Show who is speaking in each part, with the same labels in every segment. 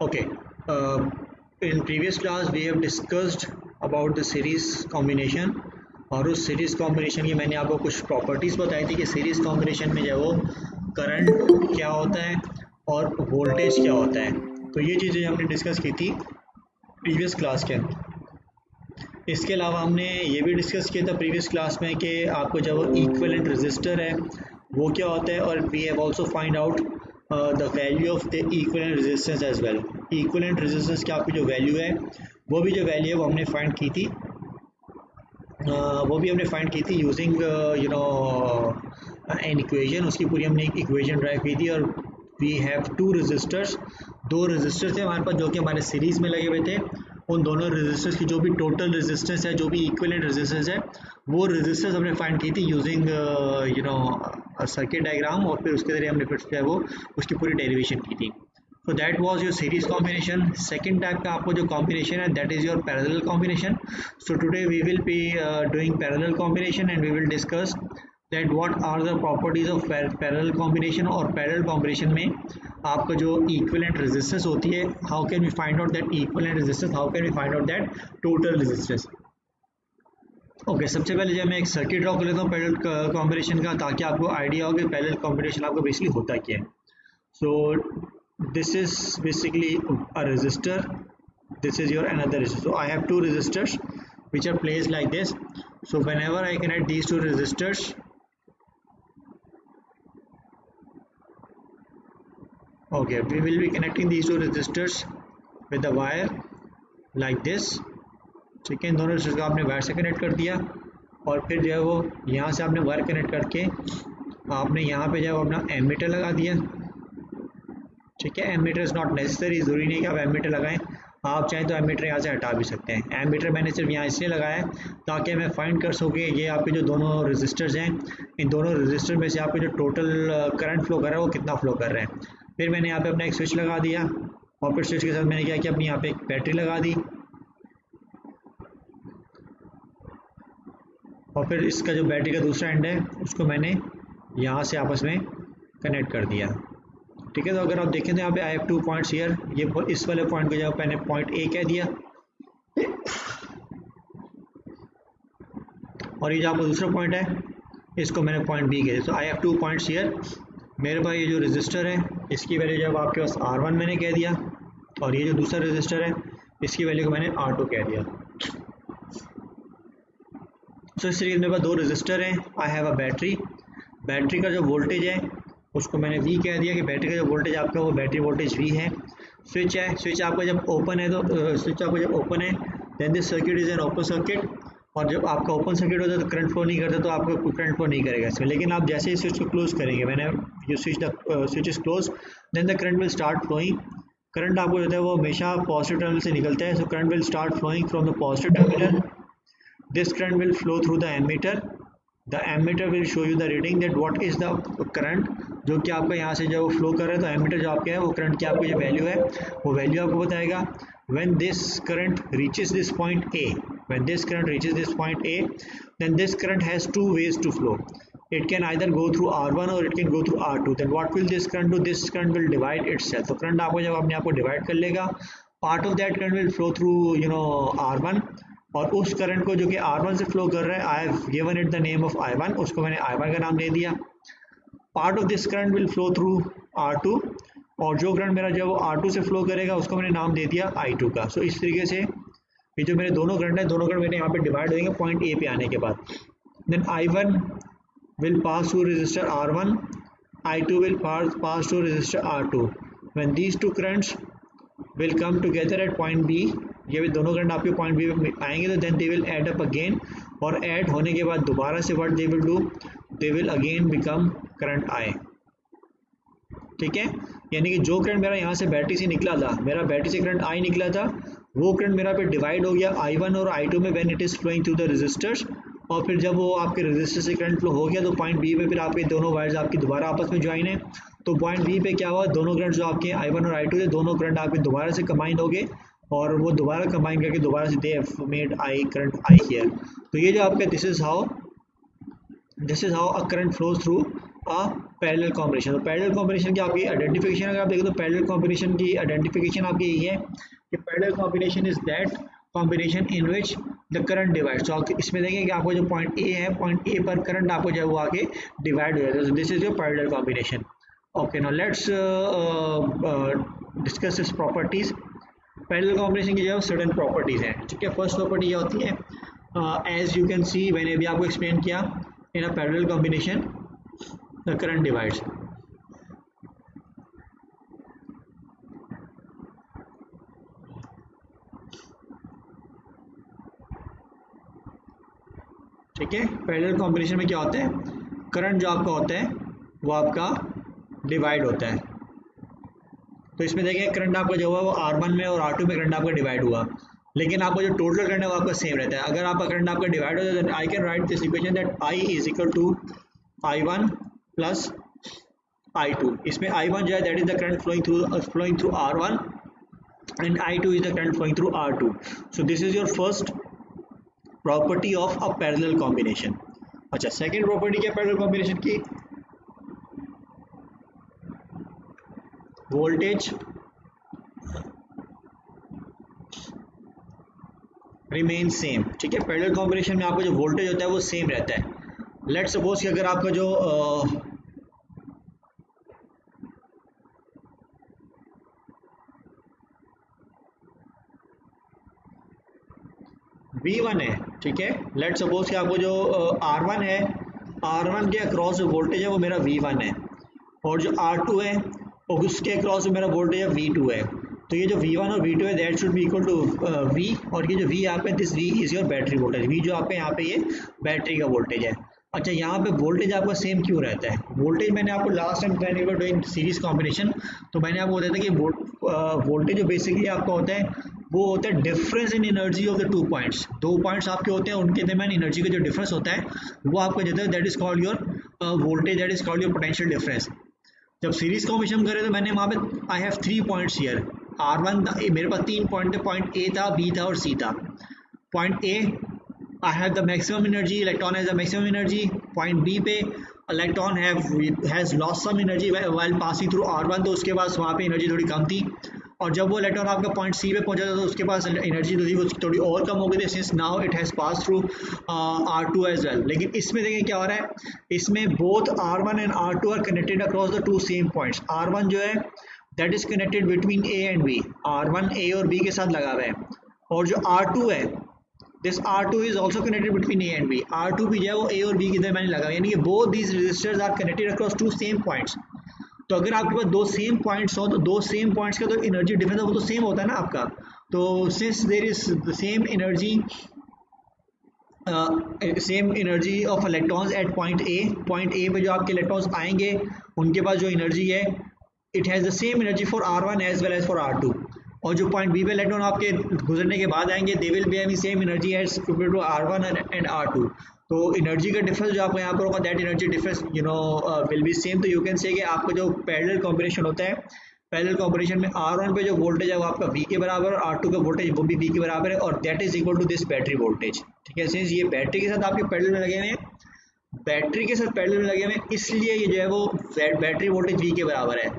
Speaker 1: Okay. In previous class we have discussed about the series combination और उस series combination की मैंने आपको कुछ प्रॉपर्टीज़ बताई थी कि सीरीज कॉम्बिनेशन में जो वो करंट क्या होता है और वोल्टेज क्या होता है। तो ये चीज़ें हमने डिस्कस की थी प्रीवियस क्लास के अंदर। इसके अलावा हमने ये भी डिस्कस किया था प्रीवियस क्लास में कि आपको जब इक्विवेलेंट रेजिस्टर है वो क्या होता है, और we have also find out the value of the equivalent resistance as well. Equivalent resistance की आपकी जो वैल्यू है वो भी जो वैल्यू है वो हमने फाइंड की थी, यूजिंग एन इक्वेशन। उसकी पूरी हमने एक इक्वेशन ड्राइव की थी। और वी हैव टू रेजिस्टर्स, दो रेजिस्टर्स थे हमारे पास जो कि हमारे सीरीज़ में लगे हुए थे। उन दोनों रेजिस्टर्स की जो भी टोटल रेजिस्टेंस है, जो भी इक्विवेलेंट रेजिस्टेंस है, वो रेजिस्टेंस हमने फाइंड की थी यूजिंग सर्किट डायग्राम, और फिर उसके जरिए हमने फिर जो है वो उसकी पूरी डेरिवेशन की थी। So that was your series combination. Second type का आपको जो combination है that is your parallel combination. So today we will be doing parallel combination and we will discuss that what are the properties of parallel combination। और parallel combination में आपका जो equivalent resistance होती है, how can we find out that equivalent resistance, how can we find out that total resistance। Okay, सबसे पहले जब मैं एक सर्किट ड्रॉ कर लेता हूँ पैरेलल कॉम्बिनेशन का, ताकि आपको आइडिया हो कि पैरेलल कॉम्बिनेशन आपको बेसिकली होता क्या है। सो this is basically a resistor, this is your another resistor. So I have two resistors which are placed like this. So whenever I connect these two resistors, okay, we will be connecting these two resistors with a wire like this। ठीक है, इन दोनों resistor को आपने wire से connect कर दिया, और फिर जो है वो यहाँ से आपने वायर कनेक्ट करके आपने यहाँ पे जो है अपना एमीटर लगा दिया। ठीक है, एमीटर इज़ नॉट नेसेसरी, ज़रूरी नहीं कि आप एमीटर लगाएं, आप चाहें तो एमीटर यहाँ से हटा भी सकते हैं। एमीटर मैंने सिर्फ यहाँ इसलिए लगाया है ताकि मैं फाइंड कर सकूँ ये आपके जो दोनों रेजिस्टर्स हैं, इन दोनों रेजिस्टर में से आपके जो टोटल करंट फ्लो कर रहा है वो कितना फ्लो कर रहा है। फिर मैंने यहाँ पे अपना एक स्विच लगा दिया, और फिर स्विच के साथ मैंने क्या किया, अपनी यहाँ पे एक बैटरी लगा दी, और फिर इसका जो बैटरी का दूसरा एंड है उसको मैंने यहाँ से आपस में कनेक्ट कर दिया। ठीक है, तो अगर आप देखें तो यहाँ पे आई हैव 2 पॉइंट्स हियर, ये इस वाले पॉइंट को जब मैंने पॉइंट ए कह दिया, और ये जो आपका दूसरा पॉइंट है इसको मैंने पॉइंट बी कह दिया। सो आई हैव 2 पॉइंट्स हियर। मेरे पास ये जो रेजिस्टर है इसकी वैल्यू जब आपके पास R1 मैंने कह दिया, और ये जो दूसरा रेजिस्टर है इसकी वैल्यू को मैंने R2 कह दिया। सो इस तरीके से मेरे पास दो रेजिस्टर हैं। I have a battery, battery का जो वोल्टेज है उसको मैंने V कह दिया कि बैटरी का जो वोल्टेज आपका वो बैटरी वोल्टेज V है। स्विच है, स्विच आपका जब ओपन है तो स्विच आपका जब ओपन है then this circuit is an open circuit, और जब आपका ओपन सर्किट होता है तो करंट फ्लो नहीं करता, तो आपका कोई करंट फ्लो नहीं करेगा इसमें। लेकिन आप जैसे ही स्विच को क्लोज करेंगे, मैंने you switch is close, then the current will start flowing. Current आपको जो है वो हमेशा पॉजिटिव टर्मिनल से निकलता है। So current will start flowing from the positive terminal, this current will flow through the ammeter, the ammeter will show you the reading that what is the current, जो कि आपका यहाँ से जब फ्लो कर रहा है तो एमीटर जो आपका है वो करंट की आपकी जो वैल्यू है वो वैल्यू आपको बताएगा। When this current reaches this point A, when this current reaches this point A, then this current has to ways to flow. It can either go through R1 or it can go through R2. Then what will this current do? This current will divide itself. तो current आपको जब अपने आप को divide कर लेगा, part of that current will flow through R1, और उस करंट को जो कि R1 से फ्लो कर रहा है I have given it the name of I1, उसको मैंने I1 का नाम दे दिया। Part of this current will flow through R2, और जो करंट मेरा जो वो R2 से फ्लो करेगा उसको मैंने नाम दे दिया I2 का। सो इस तरीके से ये जो मेरे दोनों करंट है, दोनों करंट मेरे यहाँ पे डिवाइड होंगे पॉइंट ए पे आने के बाद। Then I1 will pass through resistor R1, I2 will pass through resistor R2. When these two currents will come together at point B, ये भी दोनों करंट आपके पॉइंट बी में आएंगे, तो then they will add up again, और add होने के बाद दोबारा से what they will do, they will again become current I। ठीक है, यानी कि जो करंट मेरा यहाँ से बैटरी से निकला था, मेरा बैटरी से करंट I निकला था, वो करंट मेरा पे डिवाइड हो गया I1 और I2 में when it is flowing through the resistors, और फिर जब वो आपके रेजिस्टर से करंट फ्लो हो गया तो पॉइंट बी पे फिर आपके दोनों वायर्स आपकी दोबारा आपस में ज्वाइन है, तो पॉइंट बी पे क्या हुआ, दोनों करंट जो आपके I1 और I2 थे दोनों करंट आपके दोबारा से कंबाइन हो गए, और वो दोबारा कंबाइन करके दोबारा से they have made current I here. तो ये जो आपका this is how a current flows through a parallel combination. तो पैरेलल कॉम्बिनेशन की आपकी आइडेंटिफिकेशन अगर आप देखें तो पैरेलल कॉम्बिनेशन की आइडेंटिफिकेशन आपकी यही है कि parallel combination is that combination in which the current divide. तो इसमें देखेंगे कि आपको जो पॉइंट ए है, पॉइंट ए पर करंट आपको जो है वो आके डिवाइड हो जाता है। This is your parallel combination. Okay, now let's discuss this properties. Parallel combination की जो है सर्टेन प्रॉपर्टीज हैं, ठीक है। फर्स्ट प्रॉपर्टी ये होती है एज यू कैन सी, मैंने अभी आपको एक्सप्लेन किया, in a parallel combination the current divides. ठीक है, पैरेलल कॉम्बिनेशन में क्या होता है, करंट जो आपका होता है वो आपका डिवाइड होता है। तो इसमें देखें करंट आपका जो हुआ वो R1 में और R2 में करंट आपका डिवाइड हुआ, लेकिन आपका जो टोटल करंट है वो आपका सेम रहता है। अगर आपका करंट आपका डिवाइड हो जाए, I can write this equation that I is equal to I1 plus I2। इसमें I1 जो है that is the current flowing through R1 and I2 is the current flowing through R2। So this is your first property of a parallel combination. अच्छा, second property क्या parallel combination की, voltage remain same. ठीक है, parallel combination में आपका जो voltage होता है वो सेम रहता है। लेट सपोज कि अगर आपका जो V1 है, ठीक है, लेट सपोज कि आपको जो R1 है, R1 के अक्रॉस जो वोल्टेज है वो मेरा V1 है, और जो R2 है और उसके अक्रॉस मेरा वोल्टेज है V2 है। तो ये जो V1 और V2 है that should be equal to V, और ये जो V यहाँ पे this V is your battery voltage. V जो आपका यहाँ पे ये बैटरी का वोल्टेज है। अच्छा, यहाँ पे वोल्टेज आपका सेम क्यों रहता है? वोल्टेज मैंने आपको last time when we were doing series combination तो मैंने आपको बताया था कि वोल्टेज जो बेसिकली आपका होता है वो होता है difference in energy of the two points. दो पॉइंट्स आपके होते हैं, उनके दरमियान एनर्जी का जो डिफरेंस होता है वो आपको देता है, that is called your voltage, that is called your potential difference. जब सीरीज कॉम्बिनेशन करे तो मैंने वहाँ पे I have 3 points here, R1 मेरे पास 3 पॉइंट थे, पॉइंट ए था, बी था और सी था। Point A I have the maximum energy, electron has the maximum energy. Point B पे electron has lost some energy while passing through R1, तो उसके पास वहाँ पे एनर्जी थोड़ी कम थी, और जब वो इलेक्ट्रॉन आपका पॉइंट सी पे पहुंचा था तो उसके पास एनर्जी जो थी वो थोड़ी और कम हो गई थी, since now it has pass through R2 as well. लेकिन इसमें देखें क्या हो रहा है, इसमें both R1 and R2 are connected across the two same points. R1 जो है that is connected between A and B, R1 A और B के साथ लगा हुआ है, और जो R2 है this R2 is also connected between A and B। R2 भी जो है वो A और B के दरमियान लगा, यानी कि both these resistors are connected across two same points। तो अगर आपके पास दो सेम पॉइंट्स हो तो दो सेम पॉइंट्स का तो एनर्जी डिफरेंस वो तो सेम होता है ना आपका। तो since there is the same energy of electrons at point A पे जो आपके इलेक्ट्रॉन्स आएंगे उनके पास जो एनर्जी है it has the same energy for R1 as well as for R2, और जो पॉइंट बी पे इलेक्ट्रॉन आपके गुजरने के बाद आएंगे they will be having same energy as compare to R1 and R2। तो एनर्जी का डिफरेंस जो आपको यहाँ पर होगा that energy difference will be same. तो यू कैन से कि आपका जो पैरेलल कॉम्बिनेशन होता है, पैरेलल कॉम्बिनेशन में R1 पे जो वोल्टेज है वो आपका V के बराबर, और R2 का वोल्टेज वो भी V के बराबर है, और that is equal to this battery voltage. ठीक है, सिंस ये बैटरी के साथ आपके पैरेलल में लगे हुए हैं, बैटरी के साथ पैरेलल में लगे हुए हैं, इसलिए ये जो है वो बैटरी वोल्टेज V के बराबर है।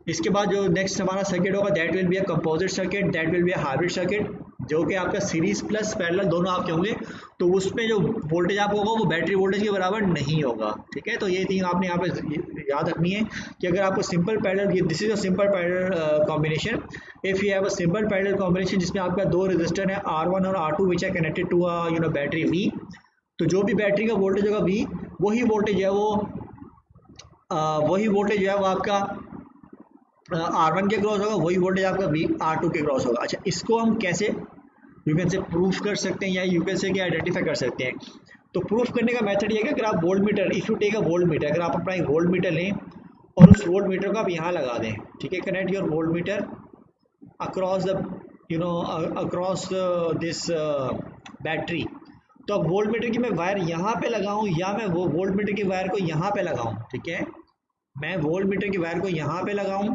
Speaker 1: इसके बाद जो नेक्स्ट हमारा सर्किट होगा that will be a composite circuit, that will be a hybrid circuit, जो कि आपका सीरीज प्लस पैरेलल दोनों आपके होंगे। तो उसमें जो वोल्टेज आपको होगा वो बैटरी वोल्टेज के बराबर नहीं होगा। ठीक है, तो ये तीन आपने यहाँ पे याद रखनी है कि अगर आपको simple parallel, this is a simple parallel combination, if you have a simple parallel combination जिसमें आपका दो रेजिस्टर है R1 और R2 which are connected to a battery V, तो जो भी बैटरी का वोल्टेज होगा V, वही वोल्टेज है वो आपका R1 के क्रॉस होगा, वही वोल्टेज आपका R2 के क्रॉस होगा। अच्छा, इसको हम कैसे यू कैन से प्रूफ कर सकते हैं या यू कैन से आइडेंटिफाई कर सकते हैं? तो प्रूफ करने का मेथड ये है कि अगर आप voltmeter, if you take a voltmeter, अगर आप अपना एक वोल्ट मीटर लें और उस वोल्ट मीटर को आप यहाँ लगा दें, ठीक है, connect your volt meter across the across this battery. तो अब वोल्ट मीटर की मैं वायर यहाँ पे लगाऊँ या मैं वो वोल्ट मीटर की वायर को यहाँ पे लगाऊँ, ठीक है, मैं वोल्ट मीटर की वायर को यहाँ पे लगाऊं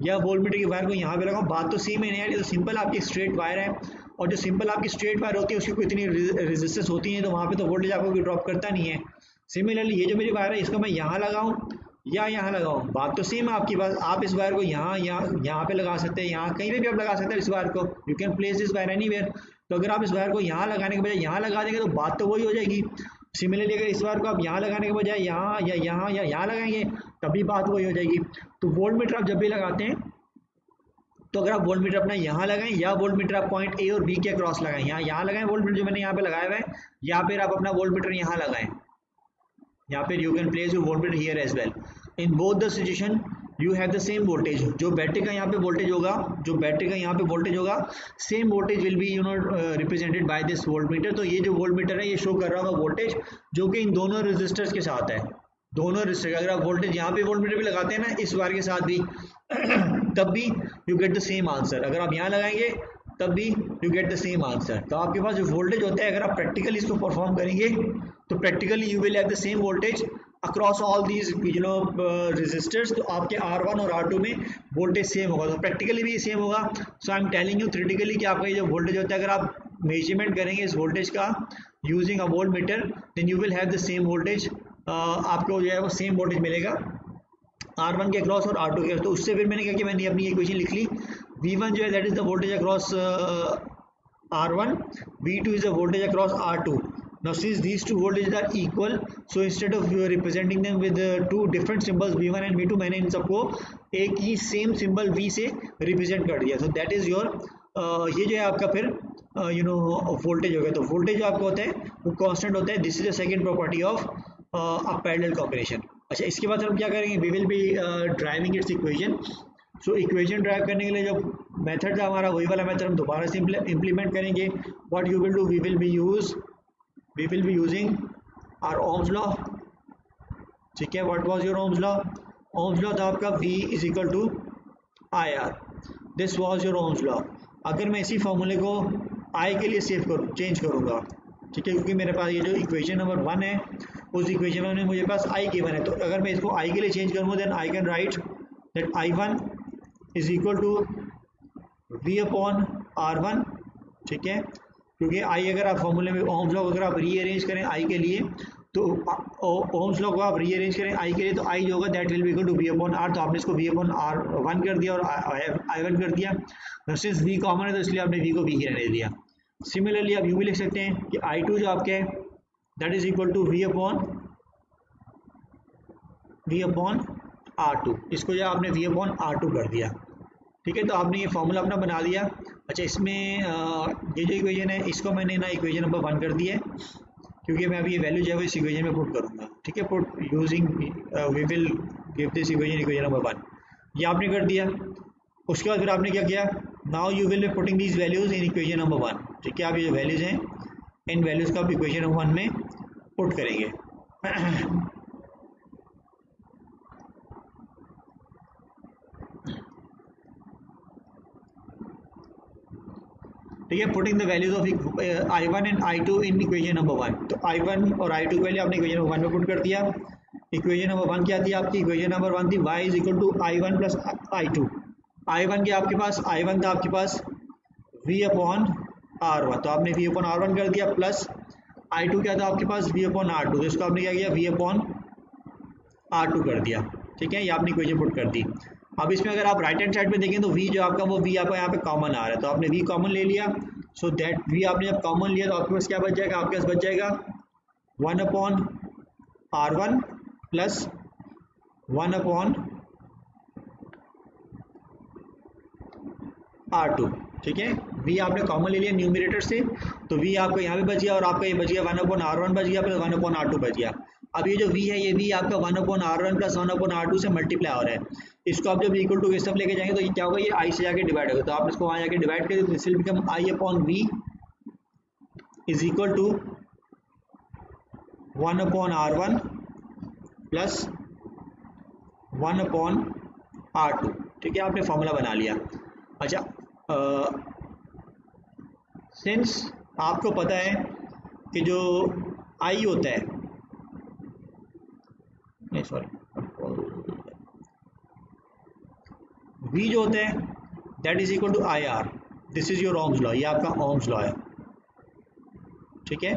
Speaker 1: या वोल्ट मीटर की वायर को यहाँ पे लगाऊं, बात तो सेम है यार। ये तो सिंपल आपकी स्ट्रेट वायर है, और जो सिंपल आपकी स्ट्रेट वायर होती है उसकी कोई इतनी रेजिस्टेंस होती है, तो वहाँ पे तो वोल्टेज आपको कोई ड्रॉप करता नहीं है। सिमिलरली ये जो मेरी वायर है इसको मैं यहाँ लगाऊं या यहाँ लगाऊं, बात तो सेम है आपकी बात। आप इस वायर को यहाँ पे लगा सकते हैं, यहाँ कहीं पे भी आप लगा सकते हैं इस वायर को, you can place this wire anywhere. तो अगर आप इस वायर को यहाँ लगाने के बजाय यहाँ लगा देंगे तो बात तो वही हो जाएगी। सिमिलरली अगर इस वायर को आप यहाँ लगाने के बजाय यहाँ या यहाँ लगाएंगे तभी बात वही हो जाएगी। तो वोल्ट मीटर आप जब भी लगाते हैं तो अगर आप वोल्ट मीटर अपना यहाँ लगाएं या वोल्ट मीटर आप पॉइंट ए और बी के अक्रॉस लगाएं, यहाँ लगाएं वोल्ट मीटर जो मैंने यहाँ पे लगाया हुआ है, या फिर आप अपना वोल्ट मीटर यहाँ लगाएं, यहाँ पे you can place your voltmeter here as well. In both the situation you have the same voltage. जो बैटरी का यहाँ पे वोल्टेज होगा, same voltage will be represented by this voltmeter. तो ये जो वोल्ट मीटर है ये शो कर रहा होगा वोल्टेज जो कि इन दोनों रजिस्टर्स के साथ है, दोनों रजिस्टर। अगर आप वोल्टेज यहाँ पे वोल्ट मीटर भी लगाते हैं ना इस वायर के साथ भी तब भी you get the same answer. अगर आप यहाँ लगाएंगे तब भी you get the same answer. तो आपके पास जो वोल्टेज होता है, अगर आप प्रैक्टिकली इसको परफॉर्म करेंगे तो practically you will have the same voltage across all these resistors. तो आपके R1 और R2 में वोल्टेज सेम होगा, तो प्रैक्टिकली भी सेम होगा। So I am telling you theoretically कि आपका ये जो वोल्टेज होता है, अगर आप मेजरमेंट करेंगे इस वोल्टेज का using a voltmeter, then you will have the same voltage. आपको जो है वो सेम वोल्टेज मिलेगा R1 के अक्रॉस और R2 के। तो उससे फिर मैंने क्या किया, मैंने अपनी इक्वेशन लिख ली। V1 जो है that is the voltage across R1, V2 is the voltage across R2. Now since these two voltages are equal, so instead of representing them with two different symbols V1 and V2, मैंने इन सबको एक ही same symbol V से represent कर दिया। So that is your ये जो है आपका फिर वोल्टेज हो गया। तो वोल्टेज जो आपका होता है वो कांस्टेंट होता है। This is the second property of a parallel combination. अच्छा, इसके बाद हम क्या करेंगे, we will be driving its equation. So equation drive करने के लिए जो मेथड था हमारा वही वाला मेथड हम दोबारा से इम्प्लीमेंट करेंगे। What you will do, we will be using our Ohm's law. ठीक है, what was your Ohm's law? Ohm's law था आपका V is equal to IR। This was your Ohm's law. अगर मैं इसी फॉर्मूले को I के लिए चेंज करूँगा, ठीक है, क्योंकि मेरे पास ये जो इक्वेशन नंबर 1 है उस इक्वेशन में मुझे पास I गिवन है। तो अगर मैं इसको I के लिए चेंज करूँगा then I can write that I1 is equal to V upon R1। ठीक है, क्योंकि I अगर आप फॉर्मूले में ओम्स लॉ अगर आप रीअरेंज करें I के लिए, तो ओम्स लॉ को आप रीअरेंज करें I के लिए, तो I जो होगा that will be equal to V upon R। तो आपने इसको V अपॉन R1 कर दिया और I1 कर दिया। सिंस V कॉमन है तो इसलिए आपने V को V ही रहने दिया। सिमिलरली आप यूँ भी लिख सकते हैं कि I2 जो आपके है that is equal to V upon R2। इसको जो आपने V अपॉन R2 कर दिया। ठीक है, तो आपने ये फॉर्मूला अपना बना दिया। अच्छा, इसमें ये जो इक्वेशन है इसको मैंने ना इक्वेशन नंबर 1 कर दिया है, क्योंकि मैं अभी ये वैल्यू जो है वो इस इक्वेशन में पुट करूँगा। ठीक है, put using we will give this equation number 1, ये आपने कर दिया। उसके बाद फिर आपने क्या किया, now you will be putting these values in equation number 1। ठीक है, आप ये जो वैल्यूज हैं इन वैल्यूज का आप इक्वेशन नंबर 1 में पुट करेंगे। ठीक है, putting the values of I1 and I2 in equation number 1। तो I1 और I2 की वैल्यू आपने इक्वेशन नंबर 1 में पुट कर दिया। इक्वेशन नंबर 1 क्या थी आपकी? इक्वेशन नंबर 1 थी y is equal to I1 plus I2। I1 के आपके पास I1 था आपके पास V अपॉन R1, तो आपने V अपॉन R1 कर दिया, प्लस I2 क्या था आपके पास V अपॉन R2, तो इसको आपने क्या किया V अपॉन R2 कर दिया। ठीक है, ये आपने इक्वेशन पुट कर दी। अब इसमें अगर आप राइट हैंड साइड में देखें तो V जो आपका वो V आपका यहाँ पे कॉमन आ रहा है, तो आपने V कॉमन ले लिया। सो दैट V आपने जब कॉमन लिया तो आपके पास क्या बच जाएगा, आपके पास बच जाएगा 1 upon R1 plus 1 upon R2। ठीक है, V आपने कॉमन ले लिया न्यूमरेटर से, तो V आपका यहाँ पे बच गया और आपका ये बच गया 1 अपॉन R1 बच गया प्लस 1 अपॉन R2 बच गया। अब ये जो V है ये भी आपका 1 upon R1 plus 1 upon R2 से मल्टीप्लाई हो रहा है। इसको आप जब इक्वल टू ये सब लेके जाएंगे तो ये क्या होगा, ये I से जाके डिवाइड होगा, तो आप इसको वहाँ जाके डिवाइड करें तो this will become I upon V is equal to 1 upon R1 plus 1 upon R2। ठीक है, आपने फॉर्मूला बना लिया। अच्छा, सिंस आपको पता है कि जो I होता है, नहीं सॉरी, V जो होता है that is equal to IR। This is your Ohm's law, ये आपका ओम्स लॉ है। ठीक है,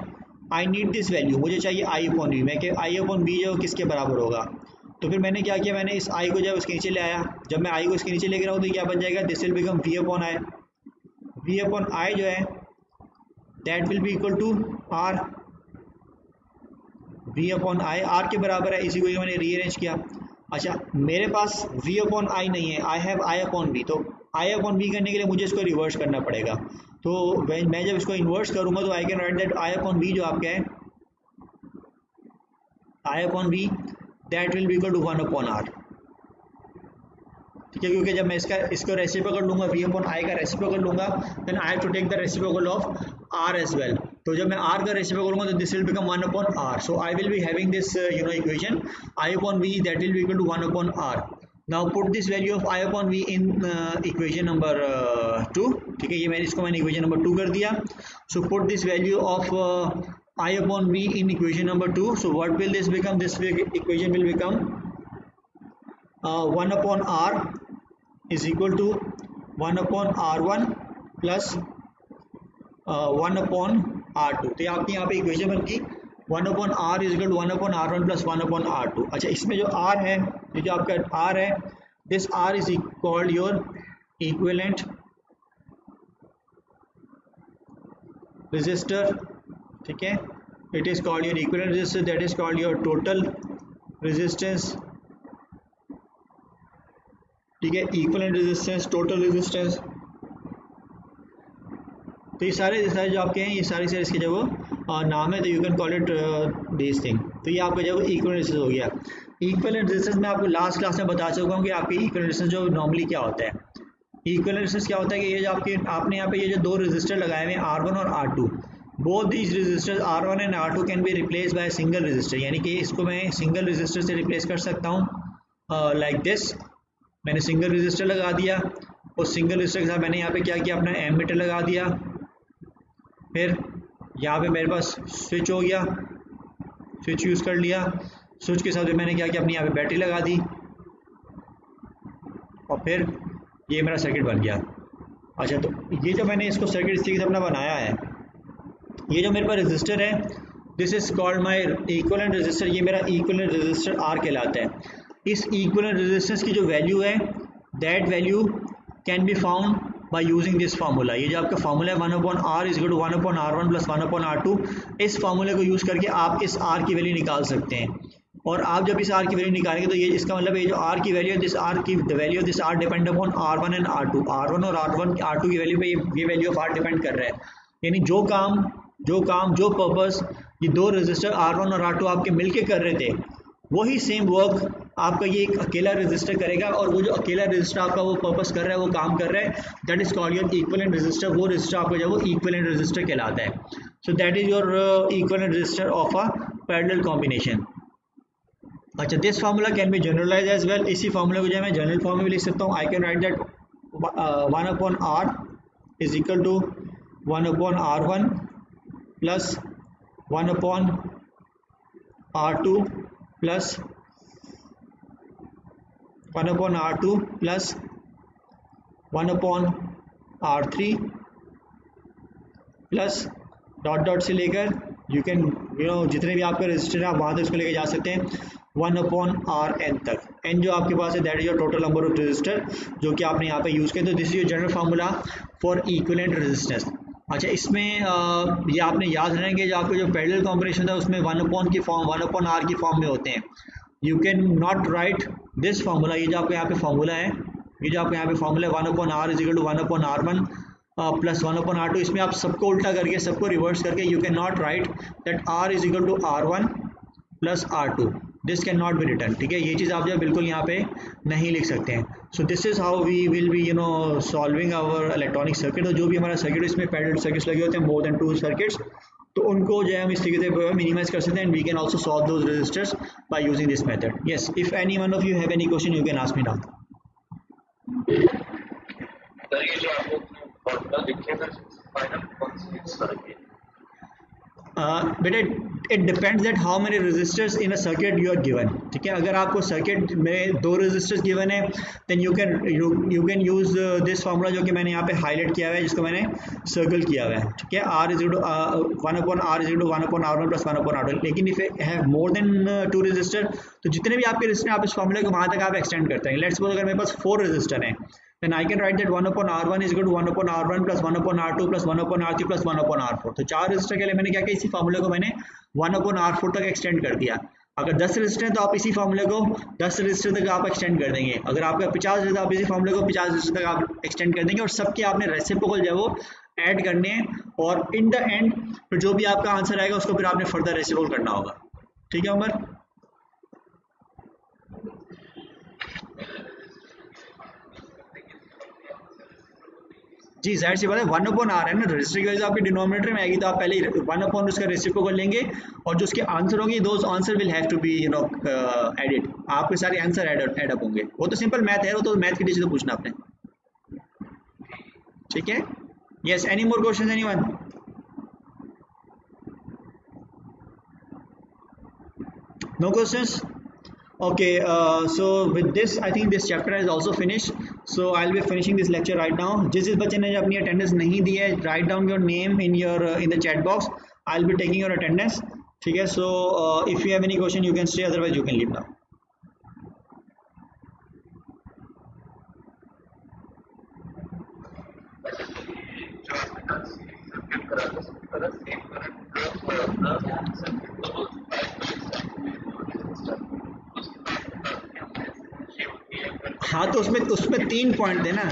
Speaker 1: आई नीड दिस वैल्यू, मुझे चाहिए I अपॉन V। मैं कि I अपॉन V जो किसके बराबर होगा, तो फिर मैंने क्या किया, मैंने इस आई को जब उसके नीचे ले आया, जब मैं आई को इसके नीचे लेकर आऊँ तो क्या बन जाएगा, this will become V upon I. V upon I जो है that will be equal to R. V upon I R के बराबर है, इसी को मैंने रीअरेंज किया। अच्छा मेरे पास वी अपॉन आई नहीं है, I have I upon V. तो आई अपॉन वी करने के लिए मुझे इसको रिवर्स करना पड़ेगा। तो मैं जब इसको इन्वर्स करूंगा तो I can write that I upon V जो आपका है, I upon V that will be equal to 1 upon R. ठीक है, क्योंकि जब मैं इसको रेसिप्रोकल लूंगा, वी अपॉन आई का रेसिप्रोकल लूंगा, then I have to take the reciprocal of R as well. तो जब मैं आर का रेसिप्रोकल करूंगा तो this will become 1 upon R. So I will be having this equation I upon V that will be equal to 1 upon R. Now put this value of I upon V in equation number 2। ठीक है, ये मैंने equation number 2 कर दिया। So put this value of I upon V in equation number 2. So what will this become? This equation will become 1 upon R is equal to 1 upon R1 plus 1 upon R2। तो आपकी यहाँ पे equation बन गई 1 upon R is equal to 1 upon R1 plus 1 upon R2। अच्छा इसमें जो R है, ये जो आपका R है, this R is called your equivalent resistor। ठीक है, it is called your equivalent resistance, that is called your total resistance. ठीक है, इक्विवेलेंट रेजिस्टेंस, टोटल रेजिस्टेंस। तो ये सारे जो आपके हैं, ये सारे इसके जो नाम है, तो you can call it this thing. तो ये आपका जो इक्विवेलेंट रेजिस्टेंस हो गया। इक्विवेलेंट रेजिस्टेंस मैं आपको लास्ट क्लास में बता चुका हूँ कि आपके इक्विवेलेंट रेजिस्टेंस जो नॉर्मली क्या होता है। इक्विवेलेंट रेजिस्टेंस क्या होता है कि ये जो आपने यहाँ पे ये जो दो रेजिस्टर लगाए हुए हैं R1 और R2, both these resistors R1 and R2 can be replaced by a single resistor। यानी कि इसको मैं सिंगल रेजिस्टर से रिप्लेस कर सकता हूँ लाइक दिस। मैंने सिंगल रेजिस्टर लगा दिया और सिंगल रेजिस्टर के साथ मैंने यहाँ पे क्या किया, अपना एमीटर लगा दिया। फिर यहाँ पे मेरे पास स्विच हो गया, स्विच यूज़ कर लिया। स्विच के साथ मैंने क्या किया, अपनी यहाँ पे बैटरी लगा दी और फिर ये मेरा सर्किट बन गया। अच्छा तो ये जो मैंने इसको सर्किट इस तरीके से अपना बनाया है, ये जो मेरे पास रेजिस्टर है, this is called my equivalent resistor. ये मेरा इक्विवेलेंट रेजिस्टर आर कहलाता है। इस इक्विवेलेंट रेजिस्टेंस की जो वैल्यू है, that value can be found by using this formula. ये जो आपका फार्मूला है 1 upon R is equal to 1 upon R1 plus 1 upon R2। इस फार्मूले को यूज़ करके आप इस आर की वैल्यू निकाल सकते हैं। और आप जब इस आर की वैल्यू निकालेंगे तो ये इसका मतलब ये जो आर की वैल्यू है, दिस आर की the value of this R depend upon R1 and R2। R1 और R2 की वैल्यू पे ये वैल्यू ऑफ आर डिपेंड कर रहा है। यानी जो पर्पस ये दो रेजिस्टर R1 और R2 आपके मिलके कर रहे थे, वही सेम वर्क आपका ये एक अकेला रेजिस्टर करेगा। और वो जो अकेला रेजिस्टर आपका वो पर्पस कर रहा है, वो काम कर रहा है, that is called your equivalent resistor. वो रेजिस्टर आपका जो वो इक्विवेलेंट रेजिस्टर कहलाता है। So that is your equivalent resistor of a parallel combination. अच्छा this formula can be generalize as well. इसी फार्मूला को जो है मैं जनरल फॉर्म में भी लिख सकता हूँ। I can write that 1 upon R is equal to 1 upon R1 plus 1 upon R2 plus 1 upon R2 plus 1 upon R3 plus dot से लेकर यू कैन जितने भी आपके रजिस्टर आप वहाँ तक उसको लेके जा सकते हैं 1 अपॉन Rn तक। n जो आपके पास है that is your total number of register जो कि आपने यहाँ पे यूज़ किया। तो this is your general formula for equivalent resistance. अच्छा इसमें ये आपने याद रखना कि जो आपके जो पैरेलल कॉम्बिनेशन था उसमें 1 अपॉन की फॉर्म 1 अपॉन R की फॉर्म में होते हैं। You can not right this formula. ये जो आपके यहाँ पे फार्मूला है, ये जो आपके यहाँ पे फार्मूला है 1 upon R is equal to 1 upon R1 plus 1 upon R2, इसमें आप सबको उल्टा करके सबको रिवर्स करके you can not write that R is equal to R1 plus R2। This can not be written. ठीक है, ये चीज़ आप जो बिल्कुल यहाँ पे नहीं लिख सकते हैं। So this is how we will be solving our electronic circuit. और जो भी हमारा सर्किट इसमें पैरेलल सर्किट्स लगे होते हैं, मोर देन 2 सर्किट्स, तो उनको जो है हम इस तरीके से मिनिमाइज कर सकते हैं। And we can also solve those resistors by using this method. Yes, if any one of you have any question you can ask me now. बेटा it depends that how many resistors in a circuit you are given, ठीक है। अगर आपको circuit में 2 resistors given है then you can use this formula जो कि मैंने यहाँ पे हाईलाइट किया हुआ है, जिसको मैंने सर्कल किया हुआ है, ठीक है। R is 1/R plus 1/R2। लेकिन if have more than 2 resistor, तो जितने भी आपके रेजिस्टर आप इस फार्मूले को वहाँ तक आप एक्सटेंड करते हैं। लेट्स सपोज अगर मेरे पास 4 रेजिस्टर हैं, then I can write that 1/R1 is equal to 1/R1 plus 1/R2 plus 1/R3 plus 1/R4। तो 4 रेजिस्टर के लिए मैंने क्या किया, इसी फार्मूले को मैंने 1/R4 तक एक्सटेंड कर दिया। अगर 10 रेजिस्टर हैं तो आप इसी फार्मूले को 10 रेजिस्टर तक आप एक्सटेंड कर देंगे। अगर आपका 50 है तो आप इसी फार्मूले को 50 रेजिस्टर तक आप एक्सटेंड कर देंगे, और सबके आपने रेसिप्रोकल जो है वो ऐड करने हैं, और इन द एंड फिर जो भी आपका आंसर आएगा उसको फिर आपने फर्दर रेसिप्रोकल करना होगा, ठीक है उमर। जी जाहिर सी बात है, 1/R है ना, रजिस्टर की वजह से आपके डिनोमिनेटर में आएगी, तो आप पहले 1/ उसका रेसिप्रोकल कर लेंगे, और जो उसके आंसर होंगे those answers will have to be added. आपके सारे आंसर एड अप होंगे। वो तो सिंपल मैथ है, वो तो मैथ की टीचर से पूछना आपने, ठीक है। Yes, any more question anyone? No questions? Okay, so with this I think this chapter is also finished, so I'll be finishing this lecture right now. जिस बच्चे ने अपनी attendance नहीं दी है, write down your name in your in the chat box. I'll be taking your attendance, ठीक है। So if you have any question you can stay, otherwise you can leave now. हाँ तो उसमें 3 पॉइंट थे ना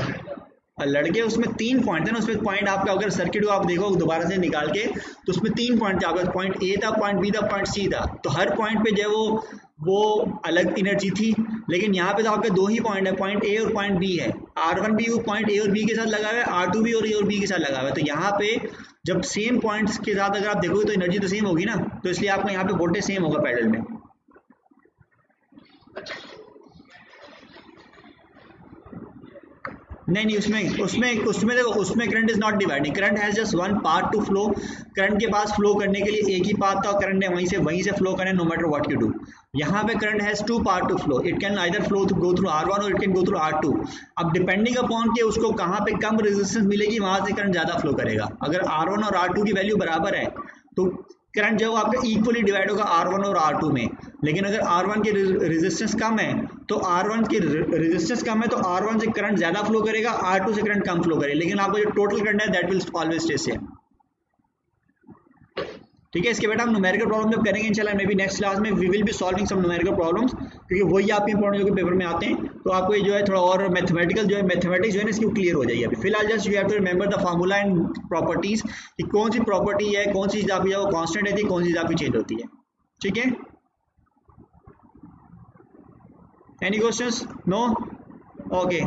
Speaker 1: लड़के, उसमें 3 पॉइंट थे ना। उसमें पॉइंट आपका अगर सर्किट को आप देखो दोबारा से निकाल के, तो उसमें 3 पॉइंट थे आपका। पॉइंट ए था, पॉइंट बी था, पॉइंट सी था। तो हर पॉइंट पे जो है वो अलग एनर्जी थी, लेकिन यहाँ पे तो आपके 2 ही पॉइंट है, पॉइंट ए और पॉइंट बी है। R1 भी पॉइंट ए और बी के साथ लगा हुआ है, R2 भी और ए और बी के साथ लगा हुआ है। तो यहाँ पे जब सेम पॉइंट्स के साथ अगर आप देखोगे तो एनर्जी तो सेम होगी ना, तो इसलिए आपका यहाँ पे वोल्टेज सेम होगा पैरेलल में। नहीं, उसमें देखो, उसमें current is not dividing, current has just one path to flow. Current के पास फ्लो करने के लिए एक ही पाथ था, करंट ने वहीं से फ्लो करना, no matter what you do. यहाँ पे current has 2 path to flow, it can either flow go through R1 और it can go through R2। अब डिपेंडिंग अपॉन के उसको कहाँ पे कम रेजिस्टेंस मिलेगी, वहां से करंट ज्यादा फ्लो करेगा। अगर R1 और R2 की वैल्यू बराबर है तो करंट जो है आपका इक्वली डिवाइड होगा R1 और R2 में। लेकिन अगर R1 की रेजिस्टेंस कम है तो R1 की रेजिस्टेंस कम है तो R1 से करंट ज्यादा फ्लो करेगा, R2 से करंट कम फ्लो करेगा, लेकिन आपका जो टोटल करंट है that will always stay same, ठीक है। इसके बेटा हम न्यूमेरिकल प्रॉब्लम जब करेंगे इंशाल्लाह मे बी नेक्स्ट क्लास में we will be solving some numerical problems, क्योंकि वही आपके इंपॉर्टेंट जो कि पेपर में आते हैं। तो आपको ये जो है थोड़ा और मैथमेटिक्स जो है ना इसकी क्लियर हो जाएगी। अभी फिलहाल just you have to remember the formula and properties, कि कौन सी प्रॉपर्टी है, कौन सी चीज आपकी वो कांस्टेंट रहती है, कौन सी चीज आपकी चेंज होती है, ठीक है। Any questions? नो? ओके।